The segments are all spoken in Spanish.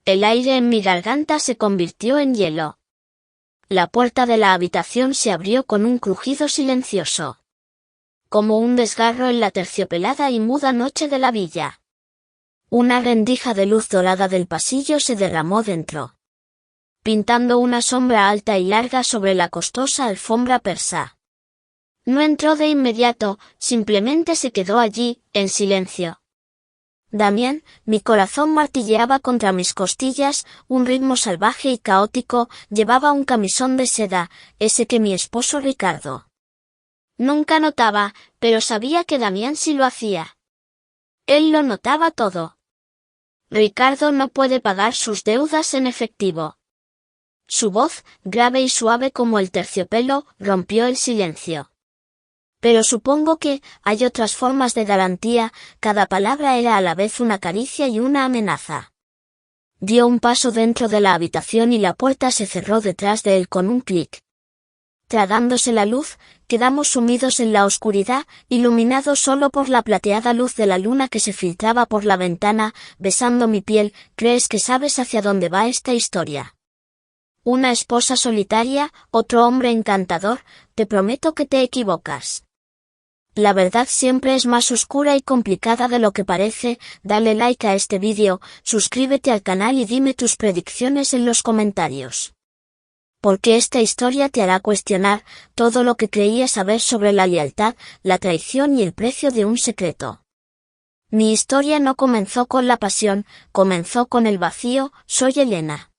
El aire en mi garganta se convirtió en hielo. La puerta de la habitación se abrió con un crujido silencioso, como un desgarro en la terciopelada y muda noche de la villa. Una rendija de luz dorada del pasillo se derramó dentro, pintando una sombra alta y larga sobre la costosa alfombra persa. No entró de inmediato, simplemente se quedó allí, en silencio. Damián, mi corazón martilleaba contra mis costillas, un ritmo salvaje y caótico, llevaba un camisón de seda, ese que mi esposo Ricardo nunca notaba, pero sabía que Damián sí lo hacía. Él lo notaba todo. Ricardo no puede pagar sus deudas en efectivo. Su voz, grave y suave como el terciopelo, rompió el silencio. Pero supongo que hay otras formas de garantía, cada palabra era a la vez una caricia y una amenaza. Dio un paso dentro de la habitación y la puerta se cerró detrás de él con un clic. Tragándose la luz, quedamos sumidos en la oscuridad, iluminados solo por la plateada luz de la luna que se filtraba por la ventana, besando mi piel. ¿Crees que sabes hacia dónde va esta historia? Una esposa solitaria, otro hombre encantador, te prometo que te equivocas. La verdad siempre es más oscura y complicada de lo que parece. Dale like a este vídeo, suscríbete al canal y dime tus predicciones en los comentarios. Porque esta historia te hará cuestionar todo lo que creías saber sobre la lealtad, la traición y el precio de un secreto. Mi historia no comenzó con la pasión, comenzó con el vacío. Soy Elena.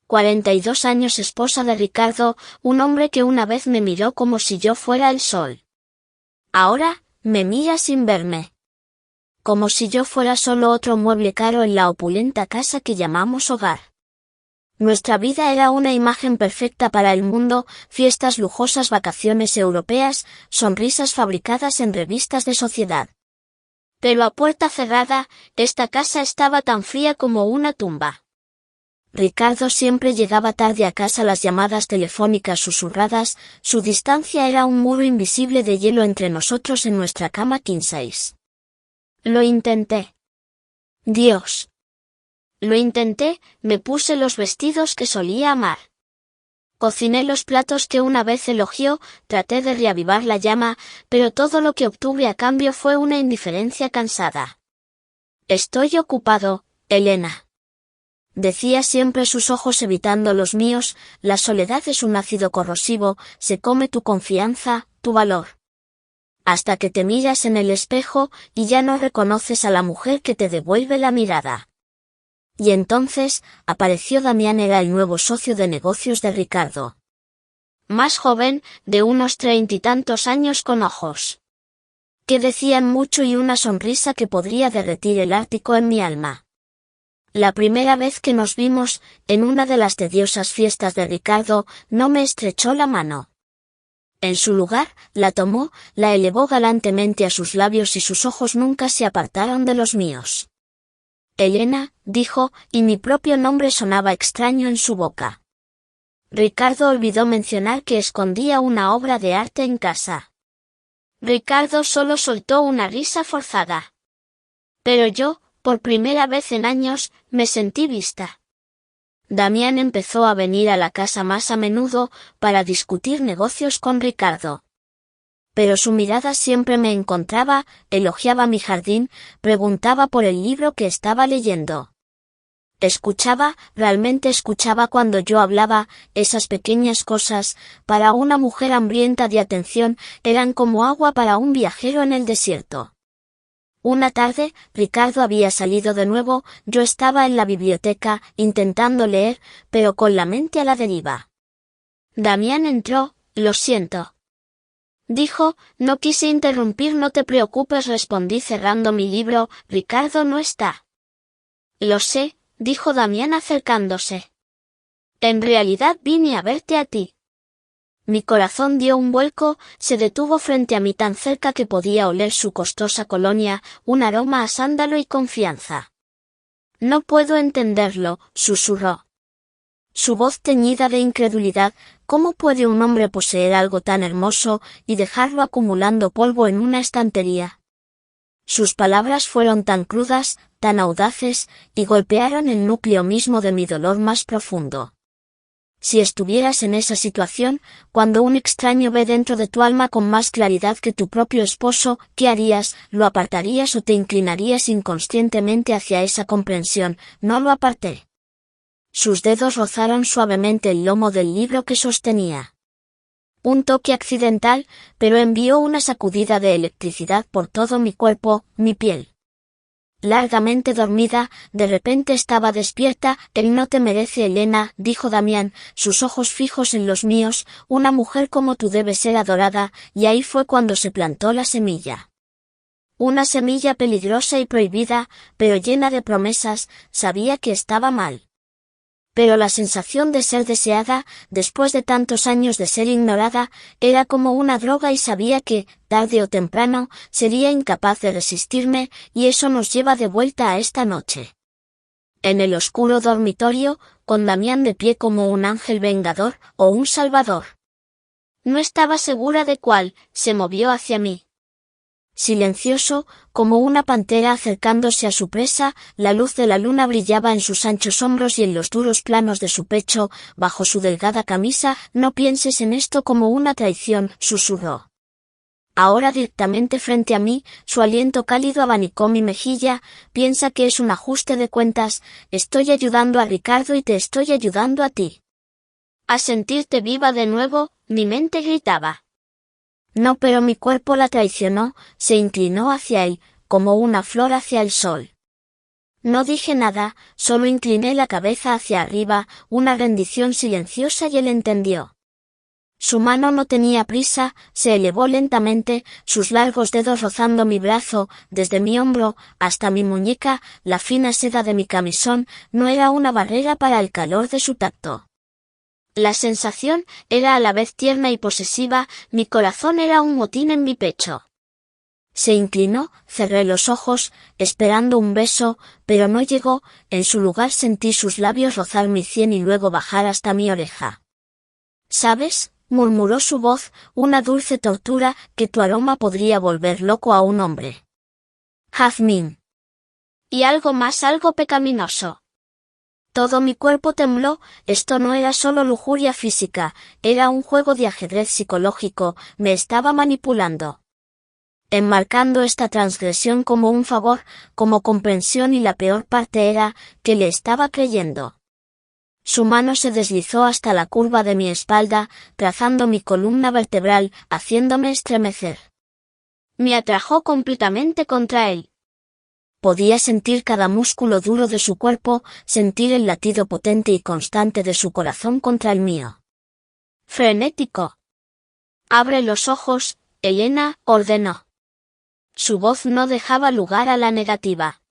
42 años, esposa de Ricardo, un hombre que una vez me miró como si yo fuera el sol. Ahora, me mira sin verme. Como si yo fuera solo otro mueble caro en la opulenta casa que llamamos hogar. Nuestra vida era una imagen perfecta para el mundo, fiestas lujosas, vacaciones europeas, sonrisas fabricadas en revistas de sociedad. Pero a puerta cerrada, esta casa estaba tan fría como una tumba. Ricardo siempre llegaba tarde a casa, las llamadas telefónicas susurradas, su distancia era un muro invisible de hielo entre nosotros en nuestra cama king size. Lo intenté. Dios. Lo intenté, me puse los vestidos que solía amar. Cociné los platos que una vez elogió, traté de reavivar la llama, pero todo lo que obtuve a cambio fue una indiferencia cansada. Estoy ocupado, Elena. Decía siempre, sus ojos evitando los míos. La soledad es un ácido corrosivo, se come tu confianza, tu valor. Hasta que te miras en el espejo, y ya no reconoces a la mujer que te devuelve la mirada. Y entonces, apareció Damián, era el nuevo socio de negocios de Ricardo. Más joven, de unos 30 y tantos años, con ojos que decían mucho y una sonrisa que podría derretir el Ártico en mi alma. La primera vez que nos vimos, en una de las tediosas fiestas de Ricardo, no me estrechó la mano. En su lugar, la tomó, la elevó galantemente a sus labios y sus ojos nunca se apartaron de los míos. Elena, dijo, y mi propio nombre sonaba extraño en su boca. Ricardo olvidó mencionar que escondía una obra de arte en casa. Ricardo solo soltó una risa forzada. Pero yo, por primera vez en años, me sentí vista. Damián empezó a venir a la casa más a menudo, para discutir negocios con Ricardo. Pero su mirada siempre me encontraba, elogiaba mi jardín, preguntaba por el libro que estaba leyendo. Escuchaba, realmente escuchaba cuando yo hablaba. Esas pequeñas cosas, para una mujer hambrienta de atención, eran como agua para un viajero en el desierto. Una tarde, Ricardo había salido de nuevo, yo estaba en la biblioteca, intentando leer, pero con la mente a la deriva. Damián entró. Lo siento. Dijo, no quise interrumpir. No te preocupes, respondí cerrando mi libro. Ricardo no está. Lo sé, dijo Damián acercándose. En realidad vine a verte a ti. Mi corazón dio un vuelco, se detuvo frente a mí tan cerca que podía oler su costosa colonia, un aroma a sándalo y confianza. No puedo entenderlo, susurró. Su voz teñida de incredulidad. ¿Cómo puede un hombre poseer algo tan hermoso y dejarlo acumulando polvo en una estantería? Sus palabras fueron tan crudas, tan audaces, y golpearon el núcleo mismo de mi dolor más profundo. Si estuvieras en esa situación, cuando un extraño ve dentro de tu alma con más claridad que tu propio esposo, ¿qué harías? ¿Lo apartarías o te inclinarías inconscientemente hacia esa comprensión? No lo aparté. Sus dedos rozaron suavemente el lomo del libro que sostenía. Un toque accidental, pero envió una sacudida de electricidad por todo mi cuerpo, mi piel. Largamente dormida, de repente estaba despierta. Él no te merece, Elena, dijo Damián, sus ojos fijos en los míos, una mujer como tú debe ser adorada, y ahí fue cuando se plantó la semilla. Una semilla peligrosa y prohibida, pero llena de promesas, sabía que estaba mal. Pero la sensación de ser deseada, después de tantos años de ser ignorada, era como una droga y sabía que, tarde o temprano, sería incapaz de resistirme, y eso nos lleva de vuelta a esta noche. En el oscuro dormitorio, con Damián de pie como un ángel vengador, o un salvador. No estaba segura de cuál, se movió hacia mí. Silencioso, como una pantera acercándose a su presa, la luz de la luna brillaba en sus anchos hombros y en los duros planos de su pecho, bajo su delgada camisa. No pienses en esto como una traición, susurró. Ahora directamente frente a mí, su aliento cálido abanicó mi mejilla. Piensa que es un ajuste de cuentas, estoy ayudando a Ricardo y te estoy ayudando a ti. A sentirte viva de nuevo, mi mente gritaba. No, pero mi cuerpo la traicionó, se inclinó hacia él, como una flor hacia el sol. No dije nada, solo incliné la cabeza hacia arriba, una rendición silenciosa, y él entendió. Su mano no tenía prisa, se elevó lentamente, sus largos dedos rozando mi brazo, desde mi hombro hasta mi muñeca. La fina seda de mi camisón no era una barrera para el calor de su tacto. La sensación era a la vez tierna y posesiva, mi corazón era un motín en mi pecho. Se inclinó, cerré los ojos, esperando un beso, pero no llegó. En su lugar sentí sus labios rozar mi sien y luego bajar hasta mi oreja. ¿Sabes?, murmuró su voz, una dulce tortura, que tu aroma podría volver loco a un hombre. Jazmín. Y algo más, algo pecaminoso. Todo mi cuerpo tembló. Esto no era solo lujuria física, era un juego de ajedrez psicológico, me estaba manipulando. Enmarcando esta transgresión como un favor, como comprensión, y la peor parte era, que le estaba creyendo. Su mano se deslizó hasta la curva de mi espalda, trazando mi columna vertebral, haciéndome estremecer. Me atrajo completamente contra él. Podía sentir cada músculo duro de su cuerpo, sentir el latido potente y constante de su corazón contra el mío. Frenético. Abre los ojos, Elena, ordenó. Su voz no dejaba lugar a la negativa.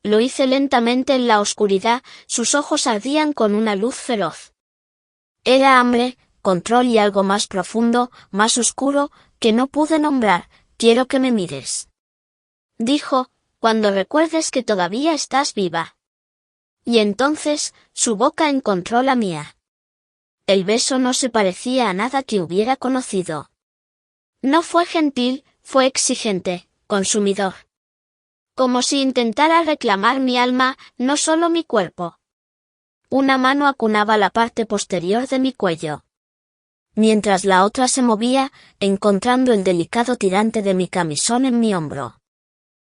Lo hice lentamente en la oscuridad, sus ojos ardían con una luz feroz. Era hambre, control y algo más profundo, más oscuro, que no pude nombrar. Quiero que me mires. Dijo, cuando recuerdes que todavía estás viva. Y entonces, su boca encontró la mía. El beso no se parecía a nada que hubiera conocido. No fue gentil, fue exigente, consumidor. Como si intentara reclamar mi alma, no solo mi cuerpo. Una mano acunaba la parte posterior de mi cuello. Mientras la otra se movía, encontrando el delicado tirante de mi camisón en mi hombro.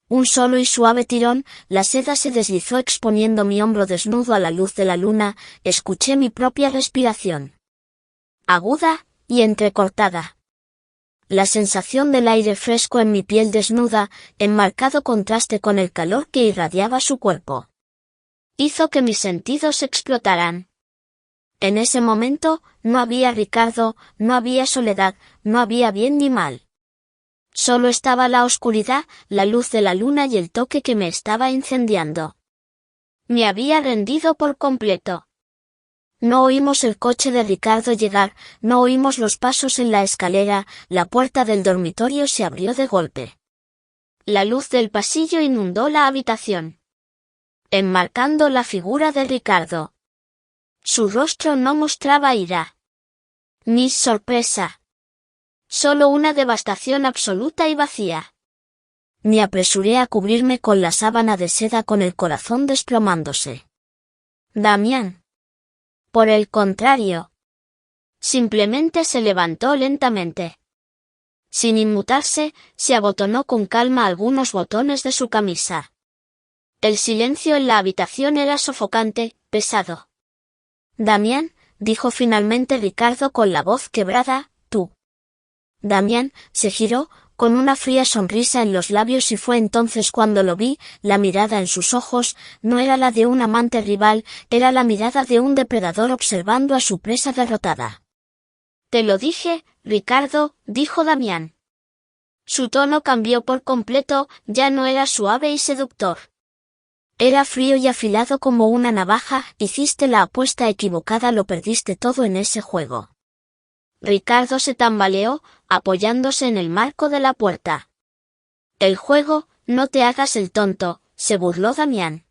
Un solo y suave tirón, la seda se deslizó exponiendo mi hombro desnudo a la luz de la luna. Escuché mi propia respiración. Aguda y entrecortada. La sensación del aire fresco en mi piel desnuda, en marcado contraste con el calor que irradiaba su cuerpo, hizo que mis sentidos explotaran. En ese momento, no había Ricardo, no había soledad, no había bien ni mal. Solo estaba la oscuridad, la luz de la luna y el toque que me estaba incendiando. Me había rendido por completo. No oímos el coche de Ricardo llegar, no oímos los pasos en la escalera, la puerta del dormitorio se abrió de golpe. La luz del pasillo inundó la habitación, enmarcando la figura de Ricardo. Su rostro no mostraba ira, ni sorpresa. Solo una devastación absoluta y vacía. Me apresuré a cubrirme con la sábana de seda con el corazón desplomándose. Damián. Por el contrario. Simplemente se levantó lentamente. Sin inmutarse, se abotonó con calma algunos botones de su camisa. El silencio en la habitación era sofocante, pesado. Damián, dijo finalmente Ricardo con la voz quebrada, tú. Damián se giró, con una fría sonrisa en los labios y fue entonces cuando lo vi, la mirada en sus ojos, no era la de un amante rival, era la mirada de un depredador observando a su presa derrotada. Te lo dije, Ricardo, dijo Damián. Su tono cambió por completo, ya no era suave y seductor. Era frío y afilado como una navaja, hiciste la apuesta equivocada, lo perdiste todo en ese juego. Ricardo se tambaleó, apoyándose en el marco de la puerta. El juego, no te hagas el tonto, se burló Damián.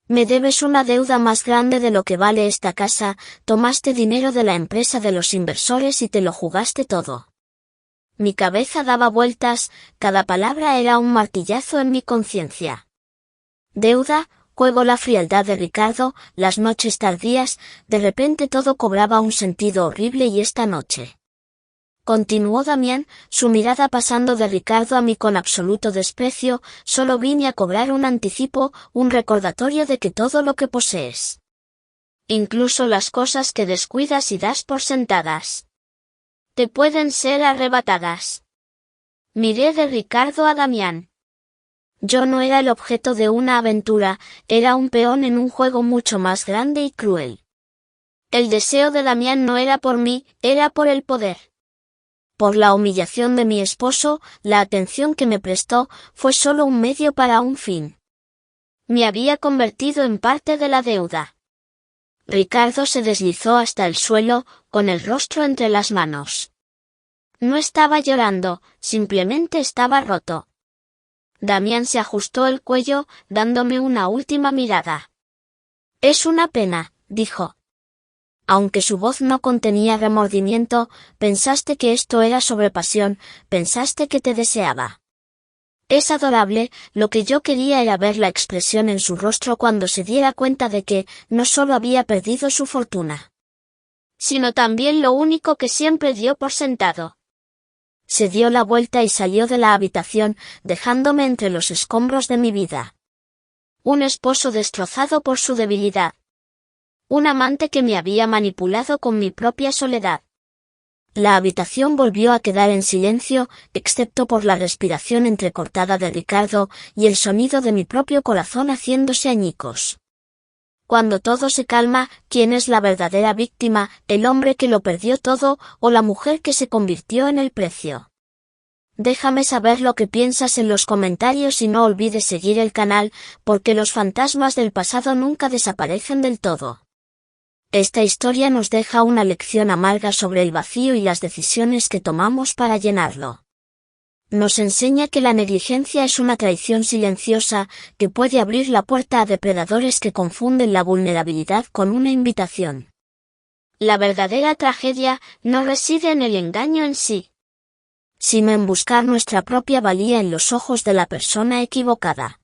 Me debes una deuda más grande de lo que vale esta casa, tomaste dinero de la empresa de los inversores y te lo jugaste todo. Mi cabeza daba vueltas, cada palabra era un martillazo en mi conciencia. Deuda, juego, la frialdad de Ricardo, las noches tardías, de repente todo cobraba un sentido horrible y esta noche. Continuó Damián, su mirada pasando de Ricardo a mí con absoluto desprecio, solo vine a cobrar un anticipo, un recordatorio de que todo lo que posees. Incluso las cosas que descuidas y das por sentadas. Te pueden ser arrebatadas. Miré de Ricardo a Damián. Yo no era el objeto de una aventura, era un peón en un juego mucho más grande y cruel. El deseo de Damián no era por mí, era por el poder. Por la humillación de mi esposo, la atención que me prestó, fue solo un medio para un fin. Me había convertido en parte de la deuda. Ricardo se deslizó hasta el suelo, con el rostro entre las manos. No estaba llorando, simplemente estaba roto. Damián se ajustó el cuello, dándome una última mirada. Es una pena, dijo. Aunque su voz no contenía remordimiento, pensaste que esto era sobre pasión, pensaste que te deseaba. Es adorable, lo que yo quería era ver la expresión en su rostro cuando se diera cuenta de que, no solo había perdido su fortuna, sino también lo único que siempre dio por sentado. Se dio la vuelta y salió de la habitación, dejándome entre los escombros de mi vida. Un esposo destrozado por su debilidad. Un amante que me había manipulado con mi propia soledad. La habitación volvió a quedar en silencio, excepto por la respiración entrecortada de Ricardo, y el sonido de mi propio corazón haciéndose añicos. Cuando todo se calma, ¿quién es la verdadera víctima, el hombre que lo perdió todo, o la mujer que se convirtió en el precio? Déjame saber lo que piensas en los comentarios y no olvides seguir el canal, porque los fantasmas del pasado nunca desaparecen del todo. Esta historia nos deja una lección amarga sobre el vacío y las decisiones que tomamos para llenarlo. Nos enseña que la negligencia es una traición silenciosa, que puede abrir la puerta a depredadores que confunden la vulnerabilidad con una invitación. La verdadera tragedia no reside en el engaño en sí, sino en buscar nuestra propia valía en los ojos de la persona equivocada.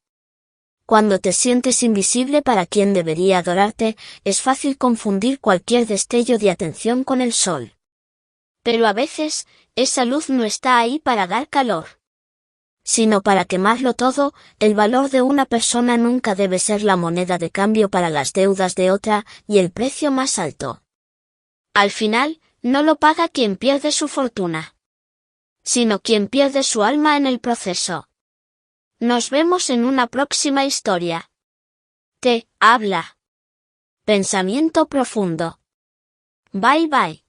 Cuando te sientes invisible para quien debería adorarte, es fácil confundir cualquier destello de atención con el sol. Pero a veces, esa luz no está ahí para dar calor, sino para quemarlo todo. El valor de una persona nunca debe ser la moneda de cambio para las deudas de otra, y el precio más alto. Al final, no lo paga quien pierde su fortuna, sino quien pierde su alma en el proceso. Nos vemos en una próxima historia. Te habla Pensamiento Profundo. Bye bye.